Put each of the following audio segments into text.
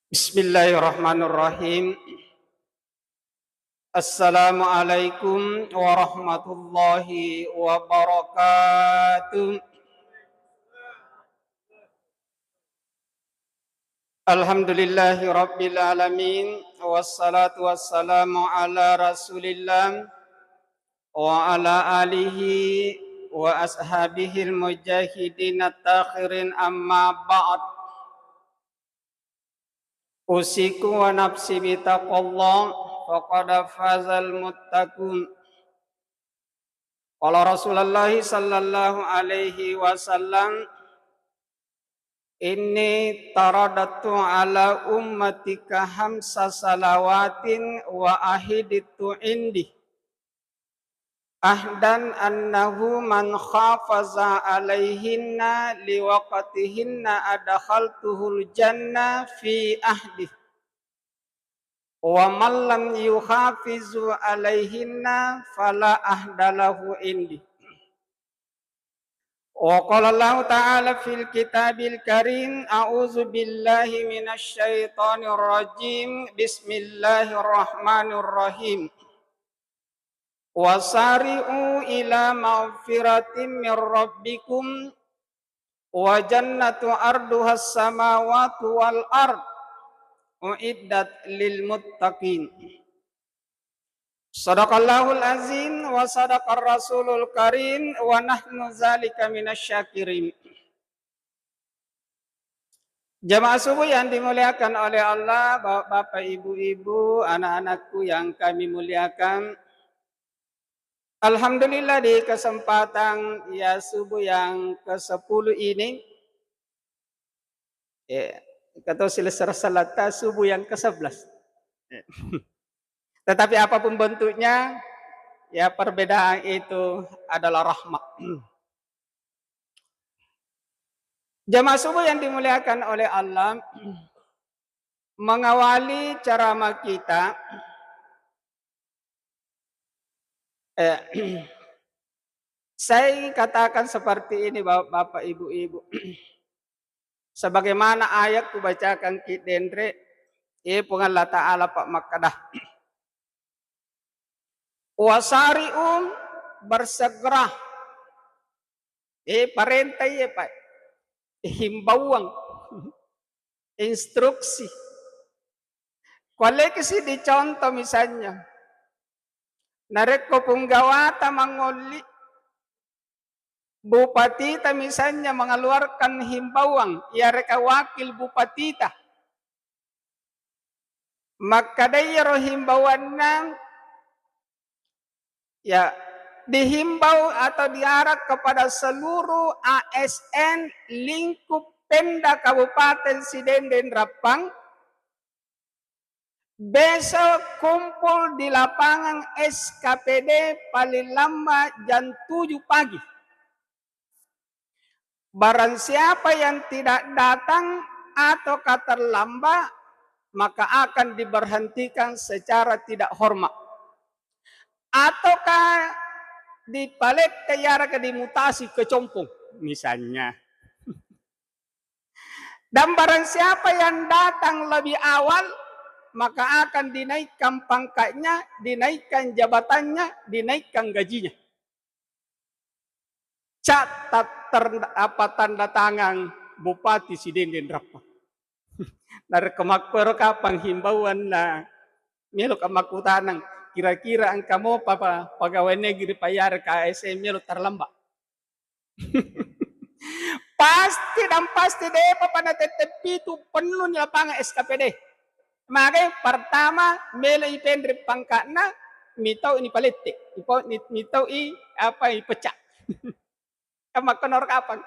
Bismillahirrahmanirrahim. Assalamualaikum warahmatullahi wabarakatuh. Alhamdulillahi rabbil alamin. Wassalatu wassalamu ala rasulillah wa ala alihi wa ashabihil mujahidin at-takhirin amma ba'd. Usiku wa nafsi bitaqallah faqad fazal muttaqun. Qala Rasulullah sallallahu alaihi wasallam, inni taradatu ala ummatika hamsa salawatin wa ahiditu indi ahdan annahu man khafaza alaihinna liwaqatihinna adkhaltuhul janna fi ahdi wa man lam yuhafizu alaihinna fala ahdalahu indi. Wa qala Allah ta'ala fil kitabil karim, a'udzu billahi minasy syaithanir rajim, bismillahirrahmanirrahim. Wasari'u ila maghfiratin mir rabbikum wa jannatu arduhas samawati wal ard uiddat lil muttaqin. Shadaqallahul azim wa sadaqar rasulul karim wa nahnu zalika minasyakirin. Jamaah subuh yang dimuliakan oleh Allah, bapak-bapak, ibu-ibu, anak-anakku yang kami muliakan. Alhamdulillah di kesempatan ya subuh yang ke-10 ini, kata silsilah salat subuh yang ke-11. Tetapi apapun bentuknya, ya perbedaan itu adalah rahmat. Jamaah subuh yang dimuliakan oleh Allah, mengawali ceramah kita, saya katakan seperti ini bapak ibu-ibu. Sebagaimana ayat kubacakan kidendre, pengallah ta'ala pak makadah. Wasari'um bersegera. Perintah pak. Himbauan. Instruksi. Koleksi dicontoh misalnya. Nareko punggawata mangoli. Bupati ta misalnya mengeluarkan himbauan. Ya reka wakil bupati ta. Maka dayaro himbauannya, ya dihimbau atau diarah kepada seluruh ASN lingkup Pemda Kabupaten Sidenden Rapang, besok kumpul di lapangan SKPD paling lambat jam 7 pagi. Barang siapa yang tidak datang atau terlambat, maka akan diberhentikan secara tidak hormat. Ataukah dipalet tiara ke dimutasi ke compong misalnya. Dan barang siapa yang datang lebih awal, maka akan dinaikkan pangkatnya, dinaikkan jabatannya, dinaikkan gajinya. Catat tanda tangan Bupati Sidenden Rapang. Dari kemakmur kapang himbauan na melo kamakutanang. Kira-kira angka mo pegawai negeri payar ke ASN melo terlambat. Pasti deh pada tetep itu penuh di lapangan SKPD. Maka pertama melo ipendri pangkatna mitau ini paletik. Mitau apa pecah. Kamakonor kapang.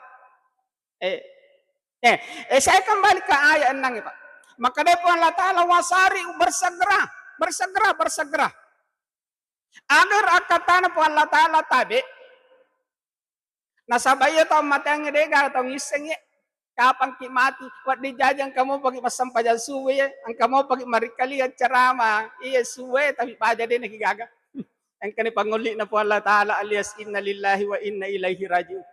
Saya kembali ke ayat 6 Pak. Maka depo Allah Ta'ala wasari bersegera. Agar akatana po Allah Ta'ala tabi. Nasabaya tau matangnya dega atau ngisengnya. Kapang kimati. Wat dijajang kamu pagi pasampajan suwe. Ang kamu pagi marikalian ceramah. Iya suwe tapi paja din nakigaga. Ang kani panguli na po Allah Ta'ala alias inna lillahi wa inna ilaihi raji'un.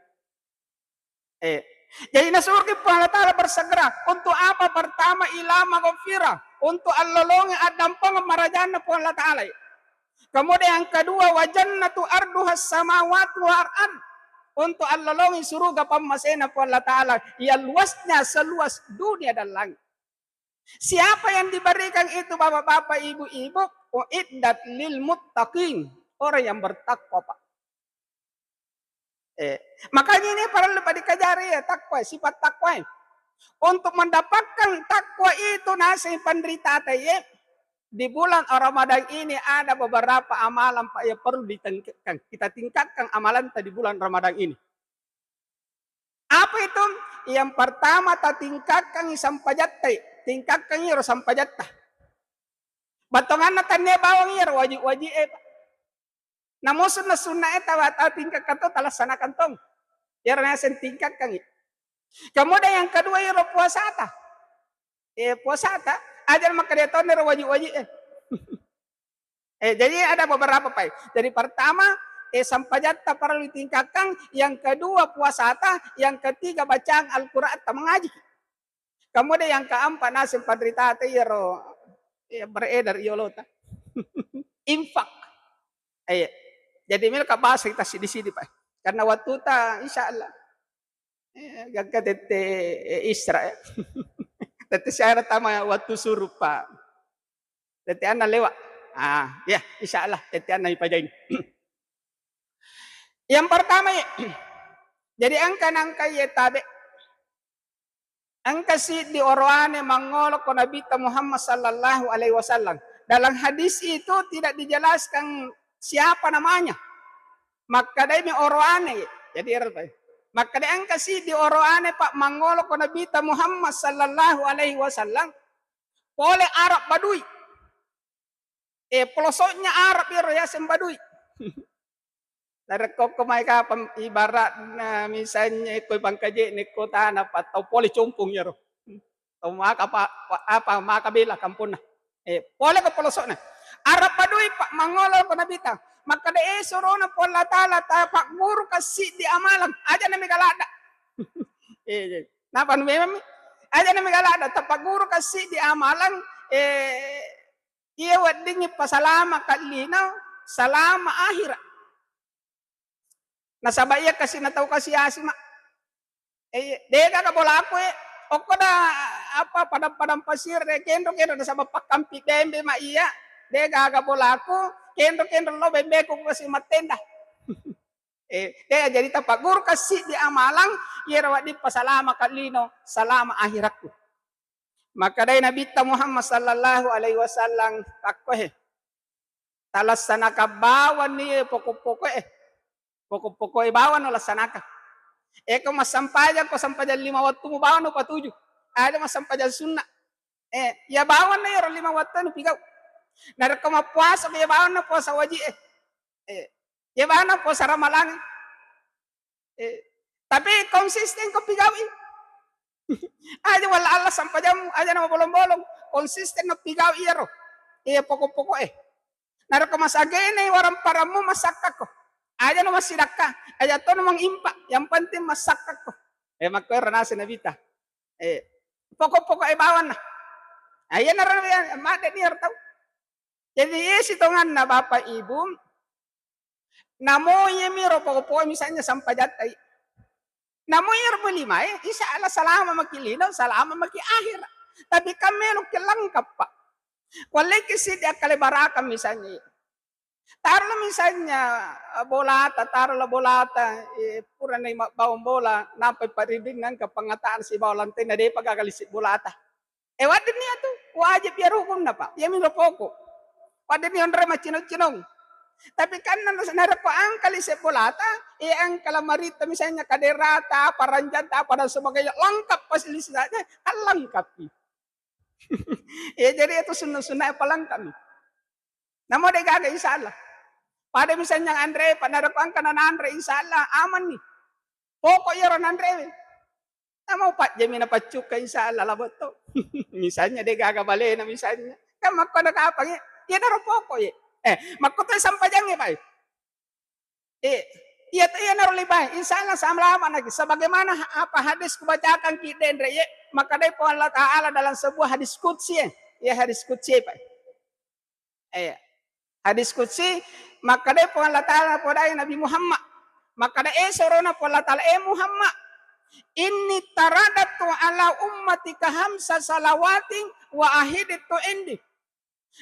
Jadi nasurgi po Allah Ta'ala bersegera. Untuk apa? Pertama ilama gofira. Untuk allolongi adampang marajana po Allah Ta'ala. Kemudian yang kedua wajannatu arduhas samawati wa ar'an. Untuk allolongi surga pamasena po Allah Ta'ala. Yang luasnya seluas dunia dan langit. Siapa yang diberikan itu bapak-bapak, ibu-ibu? Uiddat lil muttaqin. Orang yang bertakwa, Pak. Makanya ini perlu dikajari ya takwa, sifat takwa. Untuk mendapatkan takwa itu nasi penderita ya. Di bulan Ramadan ini ada beberapa amalan Pak yang perlu ditingkatkan. Kita tingkatkan amalan di bulan Ramadan ini. Apa itu? Yang pertama kita tingkatkan sampajatta. Tingkatkan iro sampajatta. Batongan na tanya bawang iro wajib-wajib namun sunnah eta wata tingkat kato talaksanakan tong. Iro nasen tingkatkan itu. Kemudian yang kedua iro puasata. Puasata ajar maka dia tahun iro wajib-wajib. Jadi ada beberapa Pak. Jadi pertama sampajatta perlu ditingkatkan, yang kedua puasata, yang ketiga bacaan Al-Qur'an atau mengaji. Kemudian yang keempat nasim padrita iro beredar iolota. Infak. Jadi milik bahasa kita di sini Pak. Karena waktu ta insyaallah gagak tete Israel. Tete syarat tama waktu suruh Pak. Tete anak lewat. Ya insyaallah tete anak ipajain. Yang pertama jadi angka ya tabe. Angka si di orwane mangolok ko Nabi Muhammad sallallahu alaihi wasallam. Dalam hadis itu tidak dijelaskan siapa namanya. Maka dia orwane. Jadi maka dia angka si di orwane Pak mangolok ko Nabi Muhammad sallallahu alaihi wasallam. Oleh Arab Badui. Pelosoknya Arab ya Badui. Dari kok kumai kapam ibarat na misalnya ikut bangkaje ni kota na atau poli cumpung ya ro. Tau maka apa maka bila kampung na. Poli ke pelosok na. Arab Badui Pak mangolo ko nabita. Maka de suruh na pola tala ta Pak guru kasih di amalan. Aja na migalada. Napa nu memang aja na migalada ta Pak guru kasih di amalan iya wadingi pasalama kalina salama akhirat. Nasabaya kasi nataw kasi asima. Dega ka bola ako Oko da apa padam-padam pasir kendo na sa mapakampi bembe ma iya. Dega ka bola ako kendo lo bembe ko kasi matenda. Dega jadi tapagur kasi di amalang irawa di pasalama kalino salama akhiratku. Maka day Nabi Muhammad sallallahu alaihi wasallam takwe. Talasana ka bawan ni poko-poko Poko-poko bawan no lasanaka. Kung masampajan ko sampajan 5 waktu mo bawan no patuju. Ada masampajan sunnah. Ya bawan na yun 5 waktu no pigaw. Nara ko mapuasa ya bawan na po sa waji ya bawan na po sa ramalang. Tapi konsisten ko pigaw Aja wala Allah sampajan mo aja na mabolong-bolong. Konsisten na pigaw iro. Poko-poko Nara ko masagene warang para mo masakak ko. Aja no masidaka, aja to no mangimpa, yang penting masakak ko. Magkwera na si Nabita. Poko-poko bawan na. Ayan na rin yan, mada niya taw. Jadi isitongan na Bapak Ibu, namoy miro poko-poko misalnya sampajatay. Namoy mo lima isa ala salama makilinaw, salama makiahir. Tapi kami no kilangkap pa. Walay kasi di akalibaraka misalnya. Taruh misalnya bolata, taruhlah bolata, pura na bawang bola, napay paribing ng kapangataan si bawalante na di pagkakalisip bolata. Wadin niya to, wajib ya hukum na pa, ya minopoko. Wadin niya onre machinong-chinong. Tapi kan narap ko ang kalisip bolata, ang kalamarita misalnya kaderata, paranjanta, pada sebagainya, lengkap fasilitasnya, kan lengkap. Jadi itu sunnah-sunnah palangkap. Namo de gaga insyaallah. Pada misalnya Andre, panarakuan ka na Andre insyaallah aman ni. Poko yoro Andre. Namo pat jami na pacuk ka insyaallah labot to. Misalnya de gaga bale na misalnya. Kamak ko nakapang ya daro poko ye. Makko to sampajang pa. Iya tuh iya narulibay. Insya Allah sama lagi. Sebagaimana apa hadis kubacakan ki dendre ye, maka dari Allah Ta'ala dalam sebuah hadis qudsi ya hadis qudsi Pak. Hadis qudsi maka dari Allah Ta'ala podai Nabi Muhammad. Maka dari sorona Allah Ta'ala Muhammad. Inni taradatu ala ummatika hamsa salawatin wa ahiditu indi.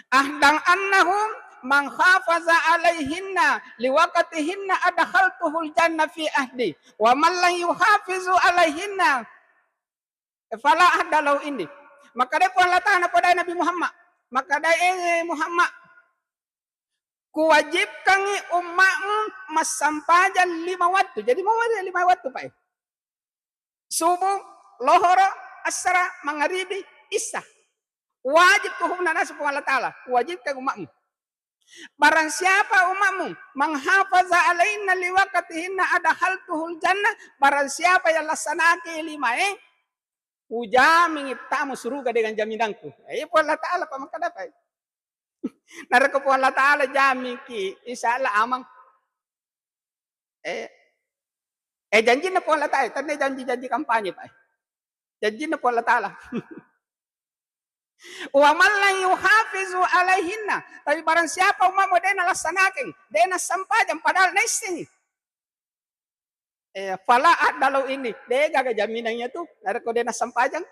Ahdang annahum man khafaza alaihinna liwaqatihinna adkhaltuhul janna fi ahdi wa man la yuhafizu alaihinna fala ahdalau indi. Maka dia pun latah pada Nabi Muhammad. Maka dia Muhammad kuwajibkan umatmu masampajan 5 waktu. Jadi mau ada 5 waktu Pak. Subuh, lohor, asra, maghribi, isya. Wajib tuhum nasi Allah Ta'ala. Wajibkan umatmu. Barang siapa umatmu menghafaza alaina liwaqatihinna adkhaltuhul jannah. Barang siapa yang laksanakan 5 ujamin tamu surga dengan jaminanku. Allah Ta'ala pa maka dapat. Narako po Allah Ta'ala jamin ki insyaallah amang. Janji na po Allah Ta'ala. Tanda janji kampanye Pak. Janji na po Allah Ta'ala. Wa man la yuhafizu alaihinna. Tapi barang siapa umatmu dia na laksanakan, dia na sampajan padahal naising. Fala dalau ini, dia gagal jaminannya tuh. Narako dia na sampajan.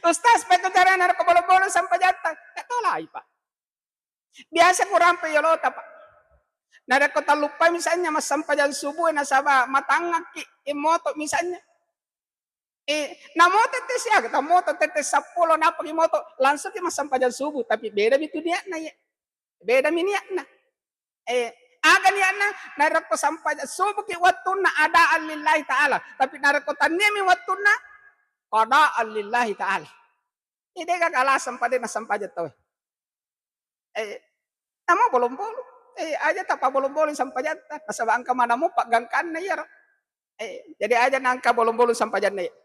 Ustaz, betul cara narako bolong-bolong sampajan. Katolay Pak. Biasa kurang peyolota Pak. Narako talupa misalnya mas sampajan subuh na saba matangak ki moto misalnya. Na moto tes ya, kita moto tetes 10 na pagi moto langsung ki mas sampajan subuh, tapi beda bitu dia na ya. Beda miniak na. Aga niya na narako sampajan subuh ki watuna ada lillahi ta'ala, tapi narako tanimi watuna ada lillahi ta'ala. Ide kagalasan pa din na sampajan to. Namo bolong-bolong. Aja tapa bolong-bolong sampajan ta. Nasabaan ka mana mo paggangkan na yar. Jadi aja nangka bolong-bolong sampajan na yar.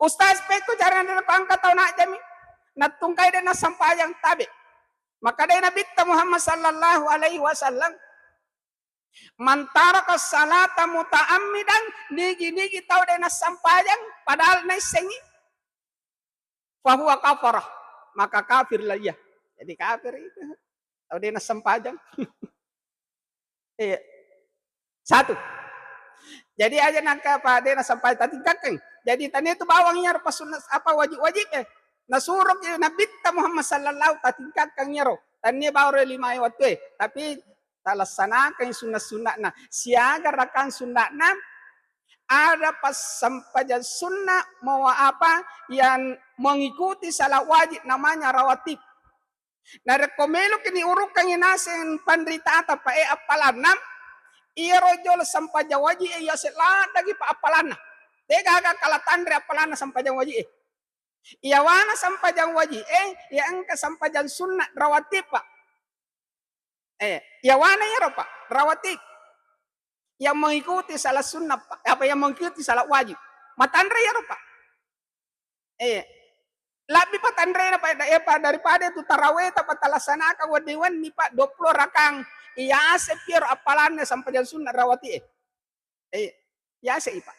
Ustaz peko cara nila pangkat tau na jami. Natungkay din na sampayang tabi. Maka din nabita Muhammad sallallahu alaihi wasallam. Mantara ka salata muta'ammidan. Nigi-nigi tau din na sampayang. Padahal na isengi. Fahuwa kafarah. Maka kafir lah ya. Jadi kafir itu. Tau din na sampayang. Satu. Jadi aja nangka apa dia sampai tadi kakek. Jadi tadi itu bawangnya pas apa wajib-wajib Nasuruh ya Nabi Muhammad sallallahu alaihi wasallam tadi baru 5 waktu tapi talaksanakan sunnah-sunnah nah. Siaga rakan sunnahna ada pas sampajan sunnah mau apa yang mengikuti salah wajib namanya rawatib. Nah rekomelo kini urukan inasen pandrita apa apalanam iya rojol sampajan wajib iya selada pa apalana. Tega agak kalatandre apalana sampajan wajib iya wana sampajan wajib iya angka sampajan sunnah rawatib Pak. Iya wana ya Pak rawatib yang mengikuti salah sunnah Pak. Apa yang mengikuti salah wajib matandre ya Pak. Lebih patandre na pa daripada itu tarawih tapi talaksanakan wadiwan ni Pak 20 rakang iya sepir apalannya sampajan sunnah rawati ya Pak.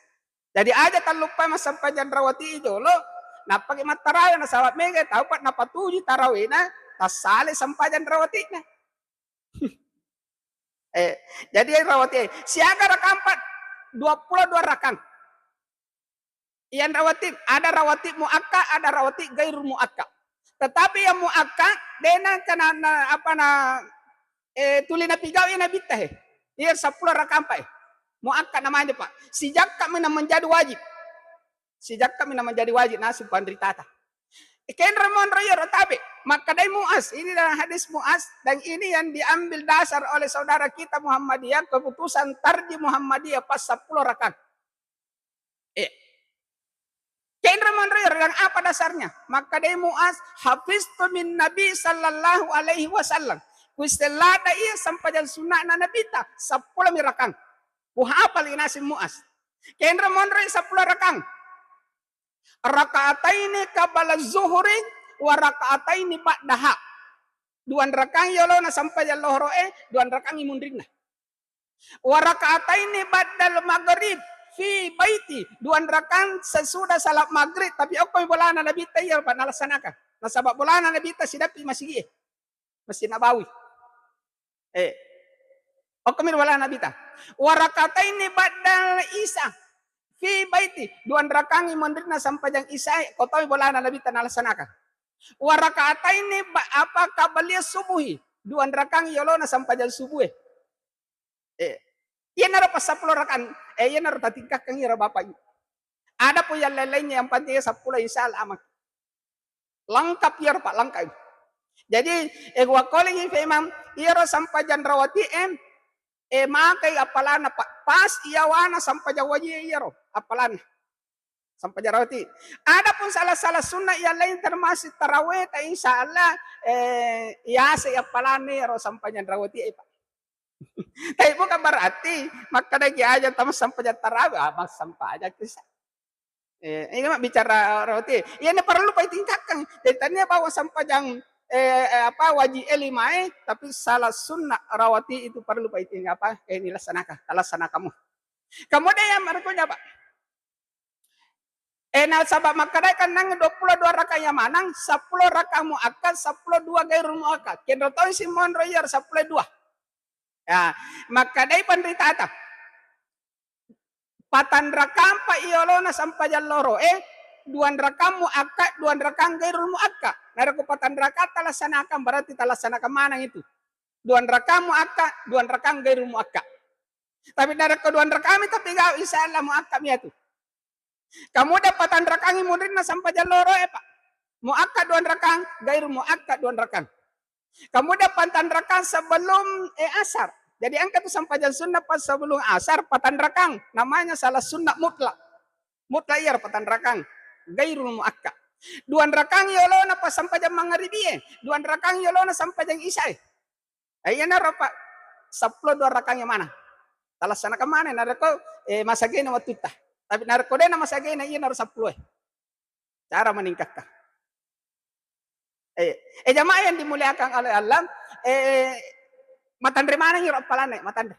Jadi aja talupa mas sampajan rawati itu lo napake matarawih na sawat mega tahu Pak napatuji tarawih na tasale sampajan rawati na. Jadi rawati siaga rakang 22 rakang. Yang rawatib, ada rawatib mu'akkad, ada rawatib gairul mu'akkad. Tetapi yang mu'akkad, dena kana apa na tulina pigaw ina bitah. Dia 10 rakam Pak. Mu'akkad namanya Pak. Sejak kami menjadi wajib. Sejak kami menjadi wajib nasib pandritata. Ken Ramon Royo Rotabe, maka dari Mu'az, ini dalam hadis Mu'az dan ini yang diambil dasar oleh saudara kita Muhammadiyah keputusan tarji Muhammadiyah pas 10 rakam. Dan apa dasarnya? Maka dari Mu'az hafiztu min Nabi sallallahu alaihi wasallam. Kustelada iya sampai dan sunnah na Nabi ta 10 mirakang. Hafal inasi Mu'az. Kendra monre 10 rakang. Rakaataini qabla zuhri wa rakaataini ba'daha. 2 rakang yolo na sampai dan lohro 2 rakang imundrina. Wa raka'ataini ba'dal maghrib fi baiti. 2 rakaat sesudah salat maghrib, tapi ako bola na nabita yer pa nalaksanakan. Nasabab bola na nabita sidapi masigi. Masjid Nabawi. Ako wala nabita. Wa raka'ataini ba'dal isya fi baiti. 2 rakaat imandri na sampajang isya, ko tawi bola na nabita nalaksanakan. Wa raka'ataini apa kabalia subuhi. 2 rakaat yolo na sampajang subuh. Yan na pa 10 rakaat. Yan na tatingkak kang ira bapak. Ada po yang lainnya yang penting 10 insya Allah amak. Lengkap ya pak, lengkap. Jadi wa calling imam ira sampajan rawati makai apalana pak. Pas iyawana sampajan waji iro apalana. Sampajan rawati. Ada pun salah-salah sunnah yang lain termasuk tarawih insya Allah ya saya apalana iro sampajan rawati pak. Tapi bukan berarti maka lagi aja tamas sampai tarawih, mas sampai aja kisah. Ini mah bicara roti. Ini perlu ditingkatkan. Jadi tadinya bahwa sampai yang wajib elimai, tapi salah sunnah rawati itu perlu ditingkat apa? Ini laksanakan kamu. Kemudian yang berikutnya pak. Nah sabab maka kan nang 22 rakaat yang manang, 10 rakaat muakkad, 10 2 gairul muakkad. Kira tahu Simon Royer 10 2. Ya, maka dari penderita atap. Patan rakam pa iolona sampai jaloro 2 rakam muakkad, 2 rakam gairul muakkad. Nara ko patan rakaat talaksanakan berarti talaksanakan mana itu? 2 rakam muakkad, 2 rakam gairul muakkad. Tapi nara ko 2 rakam itu tiga insya muakkad ya tu. Kamu dapatan rakam imudrin na sampai jaloro pak. Muakkad 2 rakam, gairul muakkad 2 rakam. Kamu dapatan rakam sebelum asar. Jadi angkat itu sampai jam sunnah pas sebelum asar patan rakang. Namanya salah sunnah mutlak. Mutlak ya patan rakang. Gairul muakkad. 2 rakang yolona pas sampai jam maghribi. 2 rakang yolona sampai jam isya. Ayana pak 10 2 rakang yang mana? Talaksanakan mana? Narako masagena waktu tah. Tapi narako dena masagena iya naruh 10. Cara meningkatkan. Jamaah yang dimuliakan oleh Allah, matandre mana yang palane matandre.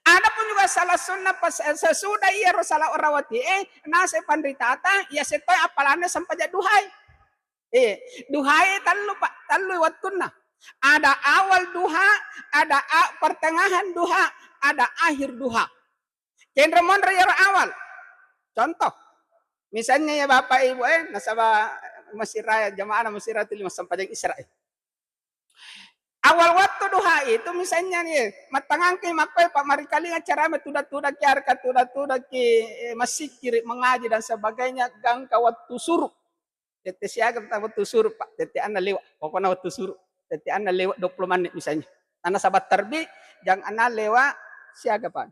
Ada pun juga salah sunnah pas sesudah ia salah orawati nase pandritata ya setoy apalane sampai jadi duhai. Duhai talu wattuna. Ada awal duha, ada pertengahan duha, ada akhir duha. Kendra mondre awal. Contoh, misalnya ya Bapak Ibu nasabah Masjid Raya jamaah Masjid Raya 5 sampai Israel. Awal waktu duha itu misalnya nih, matangang ke makoy pak mari kali acara tuda kiar tuda ki masjid kiri mengaji dan sebagainya gang ka waktu suruh. Tete siaga waktu suruh pak, tete ana lewat, pokoknya waktu suruh. Tete ana lewat 20 menit misalnya. Ana sabat terbit, jang ana lewat siaga pak.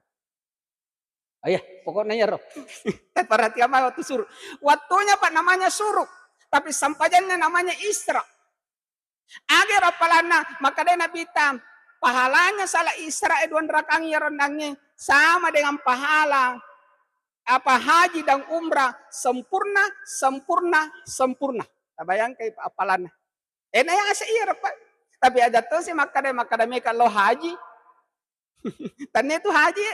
Ayah, pokoknya ya roh. Perhatian waktu suruh. Waktunya pak namanya suruh, tapi sampajannya namanya isra. Agar apalana maka dia Nabi tam pahalanya salah isra 2 rakaat yang rendangnya sama dengan pahala apa haji dan umrah sempurna. Bayangkan apalana. Nah yang asir pak. Tapi ada tuh sih maka dia kalau haji. Dan itu haji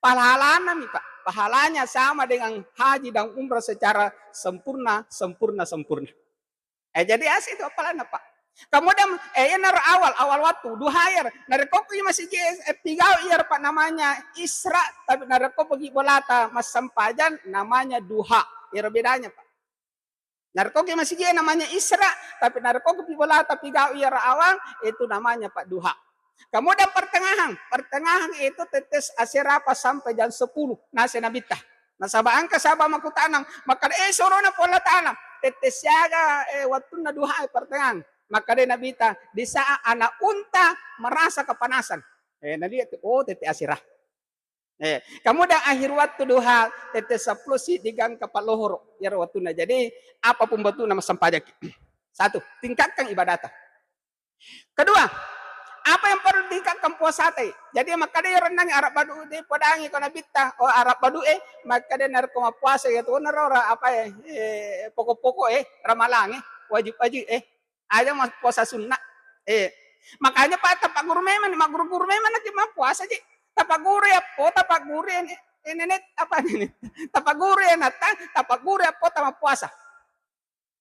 pahalanya nih pak. Pahalanya sama dengan haji dan umrah secara sempurna. Jadi asih itu apalana pak. Kemudian awal waktu duhair nareko masih tiga year pak namanya isra tapi nareko pergi bolata mas sampajan namanya duha ya bedanya pak nareko masih namanya isra tapi nareko pergi bolata 3 year awal itu namanya pak duha. Kemudian pertengahan itu tetes asirapa sampai jam 10 nasi nabitah nasaba angka sabah makutanang maka sorona pola tanam tetes siaga waktu na duha pertengahan. Maka dia nabita di saat anak unta merasa kepanasan. Nanti tete asirah. Kemudian akhir waktu duha tete 10 si digang kapal lohor ya waktunya. Jadi apapun betul nama sampajak. 1, tingkatkan ibadat. Kedua, apa yang perlu tingkatkan puasa teh. Jadi maka dia renang Arab Badu di padangi kana bita Arab Badu maka dia narko puasa ya tuh narora apa pokok-pokok ramalang wajib aja mas puasa sunnah Makanya Pak tapak guru memang, mak guru-guru memang nanti puasa aja. Tapak guru ya po, tapak guru ini apa ini? Tapak guru ya natang, tapak guru ya po tama puasa.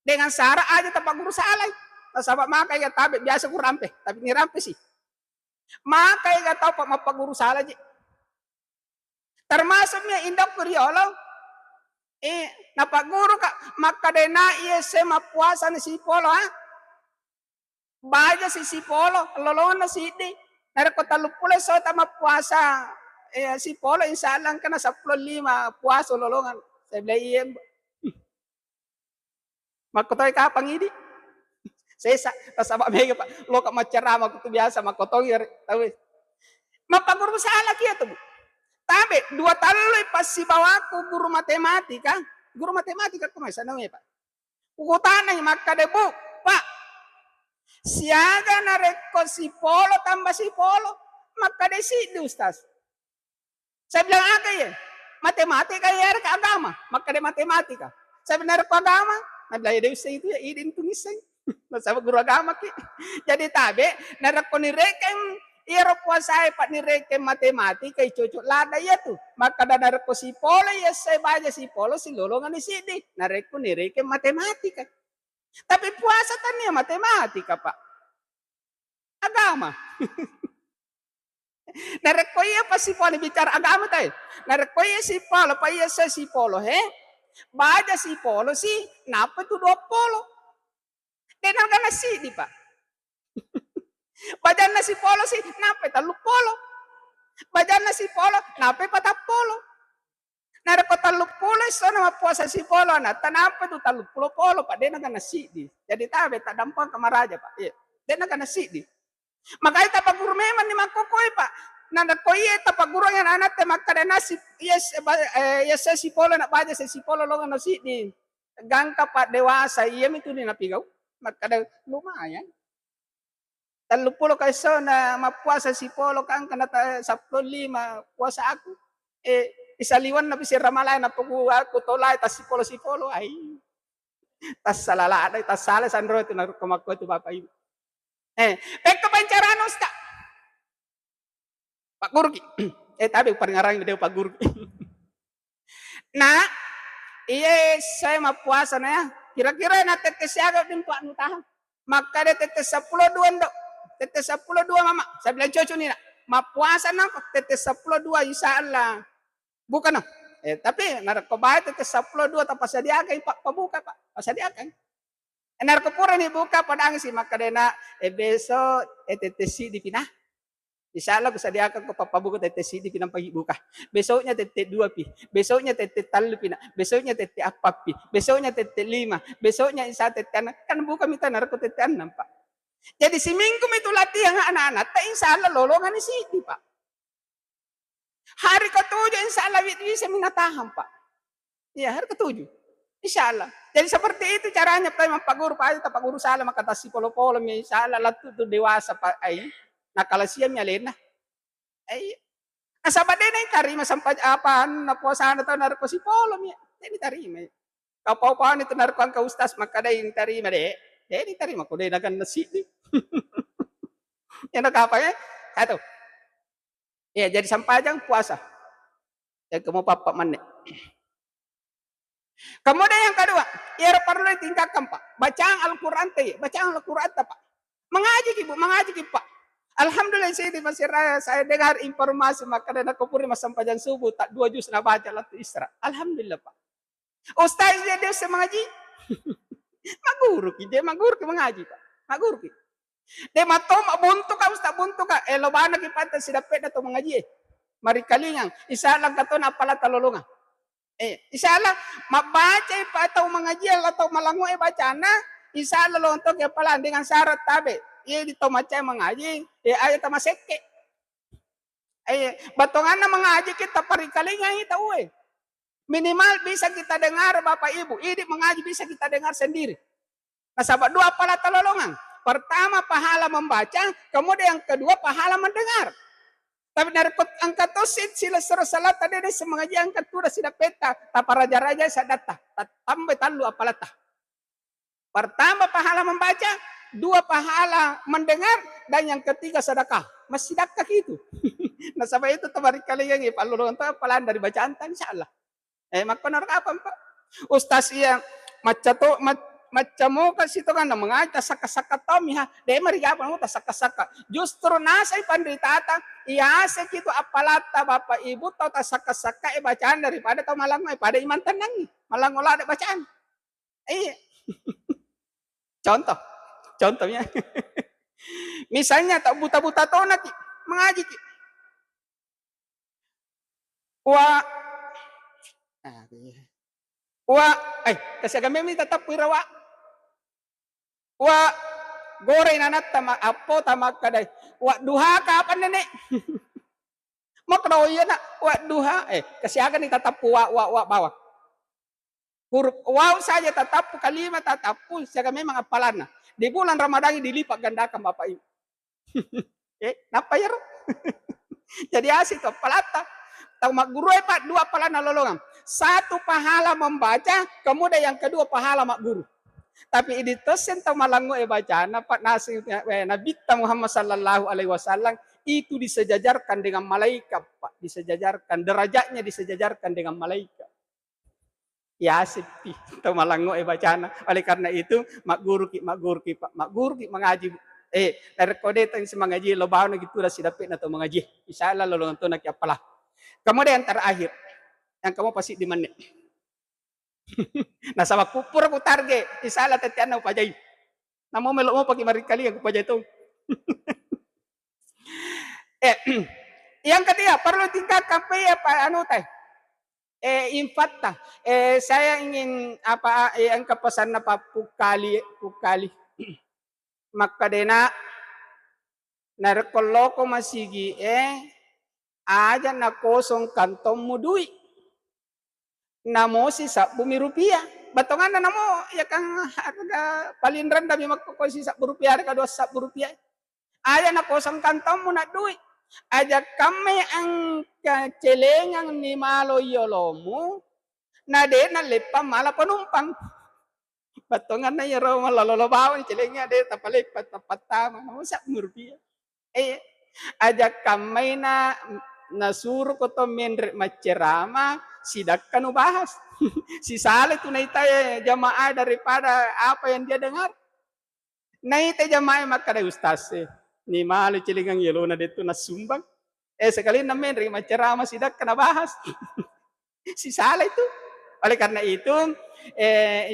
Dengan syarat aja tapak guru salah. Sahabat maka ya tabe biasa guru rampe, tapi ini rampe sih. Maka ya tahu Pak mapak guru salah aja. Termasuknya indak kuriolo. Napak guru kak maka dena iya sema puasa ni si polo ha. Baja si polo, lolong na si di. Narko talupula so tama puasa. Si polo insyaallah kana 15 puasa lolongan. Saya bilang iya. Makotoy ka pangidi. Sesa kasaba mega Pak. Lo ka macerama ko biasa makotoy tahu. Mapaguru salah kia tuh. Tabe 2 taloy pas si bawaku guru matematika. Guru matematika ko may sanaway Pak. Kukutanay makkadebu, Pak. Siaga na reko si polo tambah si polo. Makadesi di Ustaz. Saya bilang ya, matematika ya ke agama. Makade matematika. Saya bilang ko agama. Nabilang ya Ustaz itu ya idin tulisan. Nasaba guru agama ki. Jadi tabe narako ni reken iro puasa Pak ni reken matematika cocok lada ya tuh. Maka narako si polo ya saya baca si polo si lolongan di sini. Nareko ni reken matematika. Tapi puasa tanya matematika Pak. Agama. Narekoya pa si Polo bicara agama tayo. Narekoya si Polo pa iya sa si Polo he. Baja si Polo si napa tu 20. Dan ang na si di Pak. Baja na si Polo si napa 30. Baja na si Polo napa 40. Nareko 30 so na mapuasa si Polo na tanapa tu 30 polo Pak. Dia na si di. Jadi tabe tak dampang kamaraja Pak. Iya. Dia na si di. Makanya tapak guru memang ni makokoy Pak. Nanda koye tapak guru yang anak te makada nasi yes si polo nak baca si polo longan nasi di gangka Pak dewasa iya itu ni napigau makada lumayan. 30 kaiso na mapuasa si polo kan kana 15 puasa aku. Isaliwan na bisir ramalay na pugu aku tolay tas si polo ay. Tas salala tas sala sandro itu na kumakko itu Bapak Ibu. Pekto pancaran Ustaz. Pak Guru. Tapi paringarang video Pak Guru. Nah, iya saya mau puasa na ya. Kira-kira na tetes siaga din Pak nutahan. Maka dia tetes 10 dok. Tetes 10 mama. Saya bilang cucu ni nak. Mau puasa na tetes 10 insyaallah. Bukan no. Tapi narkoba tetes 10 tak pasadiakan Pak pabuka Pak. Pasadiakan. Narkopura ni buka padang si makadena beso tetesi di pinah. Insyaallah kusadiakan ko papabuka tetesi di pinang pagi buka. Besoknya tete 2 pi. Besoknya tete 3 pinah. Besoknya tete 4 pi. Besoknya tete 5. Besoknya insya tete 6. Kan buka minta narko tete 6 Pak. Jadi seminggu itu latihan anak-anak. Tak insyaallah lolongan di sini Pak. Hari ke-7 insyaallah bisa minatahan Pak. Ya hari ke-7. Insyaallah. Jadi seperti itu caranya Pak Guru Pak Guru salah maka tas si polo-polo insyaallah latu tu dewasa Pak ai. Nah kalau siam ya lena. Ai. Asaba dena tarima sampai apa na puasa na narko si polo mi. Jadi tarima. Kau pau-pau itu narko ang Ustaz maka dai tarima de. Jadi tarima ko dena kan nasi. Yang nak apa ya? Satu. Ya jadi sampai aja puasa. Jadi kamu papa mana? Kemudian yang kedua, ia perlu ditingkatkan Pak. Bacaan Al-Quran Pak. Mengaji Pak. Alhamdulillah saya di Masjid Raya, saya dengar informasi maka dan aku puri sampai jam subuh tak 2 juz nak baca latu Isra. Alhamdulillah Pak. Ustaz dia mengaji. Maguru ki mengaji Pak. Maguru ki. Dia matom buntu ka Ustaz buntu ka. Lobana ki panta sidapet na to mengaji. Mari kalingang insyaallah katon apala talolongan. Insyaallah mabaca atau mengaji atau malangu bacana insyaallah lo untuk ya pala dengan syarat tabe iya dito maca mengaji ayo tama seke batongan na mengaji kita parikalingan kita uwe minimal bisa kita dengar Bapak Ibu ini mengaji bisa kita dengar sendiri nah sahabat 2 pala talolongan pertama pahala membaca kemudian yang kedua pahala mendengar. Tapi dari angkat tosit sila salat tadi ada semangaji angkat tuh sudah peta tapa raja-raja sadata tambah talu apalata. Pertama pahala membaca, dua pahala mendengar, dan yang ketiga sedekah. Masih sedekah itu. Nah, sampai itu tabarik kali yang ipalulungan to palaan dari bacaan tan insyaallah. Magpanor ka apa Pak? Ustaz iya macam mo kasi ito ka na mga tasaka-saka to miha. De marigapan mo tasaka-saka. Justru nasa ipandritata, iasa kito apalata Bapak Ibu to tasaka-saka bacaan daripada to malangoy pada iman tanang. Malangola de bacaan. Contoh. Contohnya. Misalnya tak buta-buta to na mengaji ki. Kasi agami mi tatap rawa. Gore na tama apo tama kaday. Duha ka apa nene. Makro yan na. Duha. Kasi agan tatap bawa. Huruf waw saja tatap kalima tatap siya kami mga palan na. Di bulan Ramadan dilipat gandakan Bapak Ibu. Napayar. Jadi asik to palata. Tahu mak guru Pak dua pahala lolongan. Satu pahala membaca, kemudian yang kedua pahala mak guru. Tapi ini tesen tahu malango baca Pak nasi Nabi Muhammad sallallahu alaihi wasallam itu disejajarkan dengan malaikat Pak, disejajarkan derajatnya disejajarkan dengan malaikat. Ya sepi tahu malango bacana. Oleh karena itu mak guru ki Pak, mak guru ki mengaji. Dari kode tang semangaji lobaw na gitu dah sidapit na to mengaji. Insyaallah lolongan to nak apalah. Kemudian terakhir, yang kamu pasti di menit. Nah sama kupur aku target, isalah tetian na upajay. Namo melok mo pagi mari kali aku upajay itu. Yang ketiga perlu tingkatkan apa anu teh? Infata. Saya ingin apa yang kepesan apa pukali. Maka dena narkoloko masigi aja na kosong kantong mo duit. Namo sisa bumi rupiah. Batongan na namo ya kang harga paling rendah mi magkukosi sa rupiah ka 2 rupiah. Aja na kosong kantong mo na duit. Aja kami ang celengang ni malo yolomu na de na lepa mala penumpang. Batongan na yaro malalolobaw ni celengnya de tapalipat tapatama namo sa rupiah. Aja kami na nasuruh ko to menre macerama sidak kan bahas. Si Saleh itu naita jamaah daripada apa yang dia dengar. Naita jamaah maka ada ustaz ni malu celingang yelo na dito na sumbang. Sekali na menre macerama sidak kan bahas. Si Saleh itu. Oleh karena itu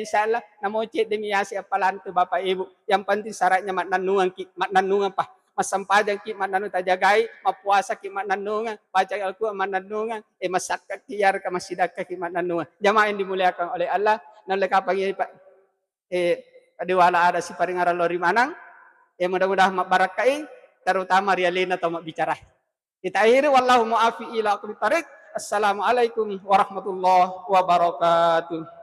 insyaallah namo cek demi yasi apalan tu Bapak Ibu. Yang penting syaratnya maknanungan pa. Masampajang ki mananu tajagai, mapuasa ki mananungan, baca Al-Quran mananungan, masakak kiyar ka masidakah ki mananungan. Jamaah yang dimuliakan oleh Allah, nalika pagi Pak adiwala ada si paringaran lori manang, mudah-mudahan mabarakai, terutama rialina atau bicara. Kita akhiri wallahu muafi ila aqli tarik. Assalamualaikum warahmatullahi wabarakatuh.